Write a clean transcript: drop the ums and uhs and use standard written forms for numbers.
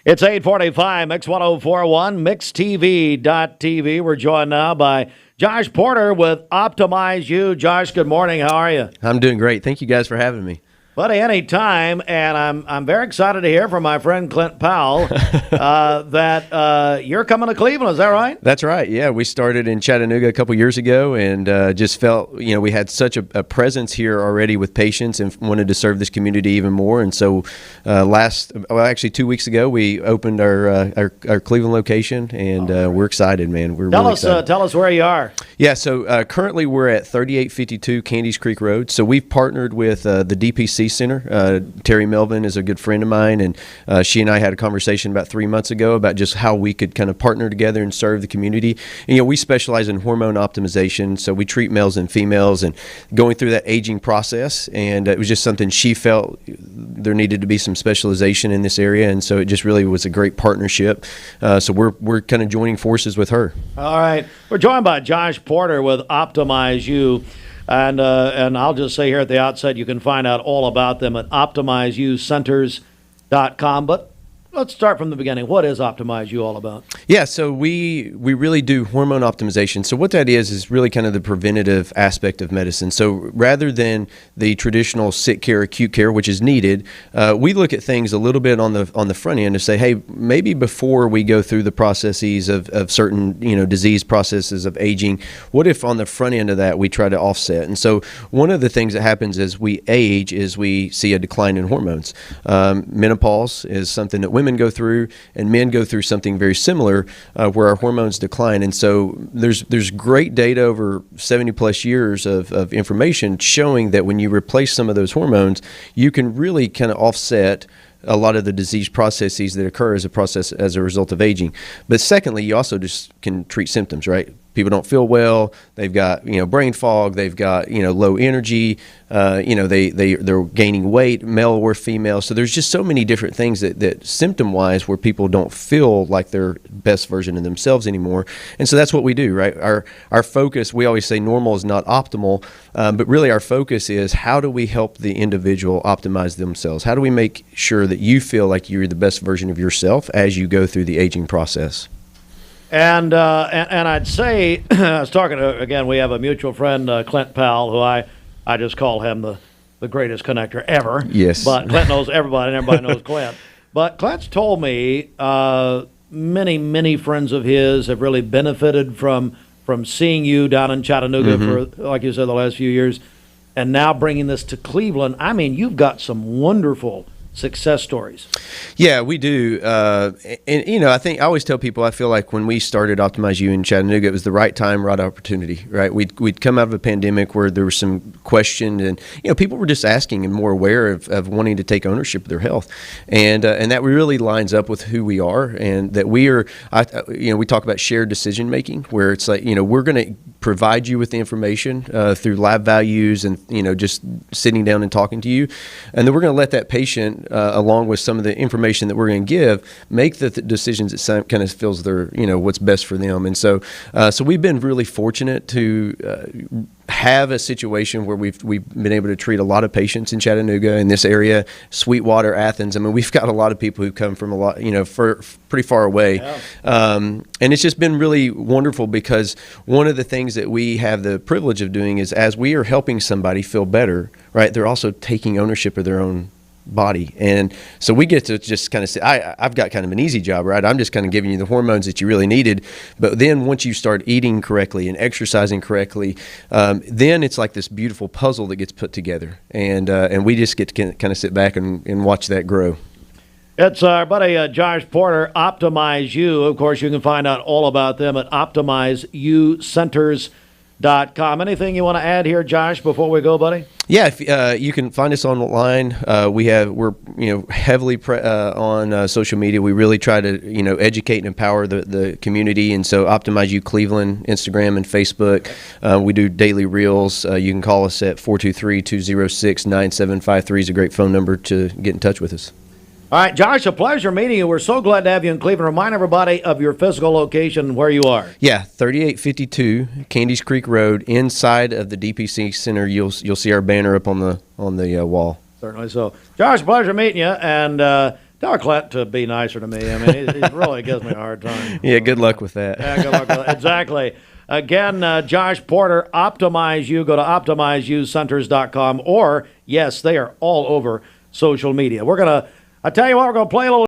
It's 8:45, Mix 1041, MixTV.tv. We're joined now by Josh Perter with Optimize You. Josh, good morning. How are you? I'm doing great. Thank you guys for having me. Buddy, anytime, and I'm very excited to hear from my friend Clint Powell that you're coming to Cleveland. Is that right? That's right. Yeah, we started in Chattanooga a couple years ago, and just felt we had such a presence here already with patients, and wanted to serve this community even more. And so, actually 2 weeks ago, we opened our Cleveland location, and we're excited, man. We're really excited. Tell us where you are. Yeah. So currently we're at 3852 Candies Creek Road. So we've partnered with the DPC Center. Terry Melvin is a good friend of mine, and she and I had a conversation about 3 months ago about just how we could kind of partner together and serve the community. And, we specialize in hormone optimization, so we treat males and females and going through that aging process, and it was just something she felt there needed to be some specialization in this area, and so it just really was a great partnership. So we're kind of joining forces with her. All right. We're joined by Josh Perter with Optimize You. And I'll just say here at the outset, you can find out all about them at OptimizeYouCenters.com. But let's start from the beginning. What is Optimize You all about? Yeah, so we really do hormone optimization. So what that is really kind of the preventative aspect of medicine. So rather than the traditional sick care, acute care, which is needed, we look at things a little bit on the front end to say, hey, maybe before we go through the processes of certain disease processes of aging, what if on the front end of that we try to offset? And so one of the things that happens as we age is we see a decline in hormones. Menopause is something that women go through, and men go through something very similar, where our hormones decline. And so there's great data over 70 plus years of information showing that when you replace some of those hormones, you can really kind of offset a lot of the disease processes that occur as a result of aging. But secondly, you also just can treat symptoms, right? People don't feel well. They've got brain fog. They've got low energy. They're gaining weight, male or female. So there's just so many different things that symptom wise where people don't feel like their best version of themselves anymore. And so that's what we do, right? Our focus, we always say normal is not optimal, but really our focus is how do we help the individual optimize themselves? How do we make sure that you feel like you're the best version of yourself as you go through the aging process? And I'd say, I was talking to, again, we have a mutual friend, Clint Powell, who I just call him the greatest connector ever. Yes. But Clint knows everybody, and everybody knows Clint. But Clint's told me many friends of his have really benefited from seeing you down in Chattanooga for, like you said, the last few years, and now bringing this to Cleveland. I mean, you've got some wonderful success stories. Yeah, we do. And I think I always tell people, I feel like when we started Optimize You in Chattanooga, it was the right time, right opportunity, right? We'd come out of a pandemic where there was some question, and people were just asking and more aware of wanting to take ownership of their health, and that really lines up with who we are, and that we are. We talk about shared decision making, where it's like we're going to provide you with the information through lab values and just sitting down and talking to you, and then we're going to let that patient, along with some of the information that we're going to give, make the decisions that kind of feels their what's best for them. And so we've been really fortunate to have a situation where we've been able to treat a lot of patients in Chattanooga, in this area, Sweetwater, Athens. I mean, we've got a lot of people who come from a lot, pretty far away. Yeah. And it's just been really wonderful, because one of the things that we have the privilege of doing is, as we are helping somebody feel better, right, they're also taking ownership of their own body. And so we get to just kind of say, I've got kind of an easy job, right? I'm just kind of giving you the hormones that you really needed. But then once you start eating correctly and exercising correctly, then it's like this beautiful puzzle that gets put together. And we just get to kind of sit back and watch that grow. It's our buddy Josh Perter, Optimize You. Of course, you can find out all about them at OptimizeYouCenters.com. Anything you want to add here, Josh, before we go, buddy? Yeah, if, you can find us online. We're heavily on social media. We really try to educate and empower the community, and so Optimize You Cleveland, Instagram and Facebook. We do daily reels. You can call us at 423-206-9753 is a great phone number to get in touch with us. All right, Josh, a pleasure meeting you. We're so glad to have you in Cleveland. Remind everybody of your physical location and where you are. Yeah, 3852 Candies Creek Road, inside of the DPC Center. You'll see our banner up on the wall. Certainly so. Josh, pleasure meeting you. And Tell Clint to be nicer to me. I mean, he really gives me a hard time. Yeah, good luck with that. Yeah, good luck with that. Exactly. Again, Josh Perter, Optimize You. Go to OptimizeYouCenters.com, or, yes, they are all over social media. I tell you what, we're going to play a little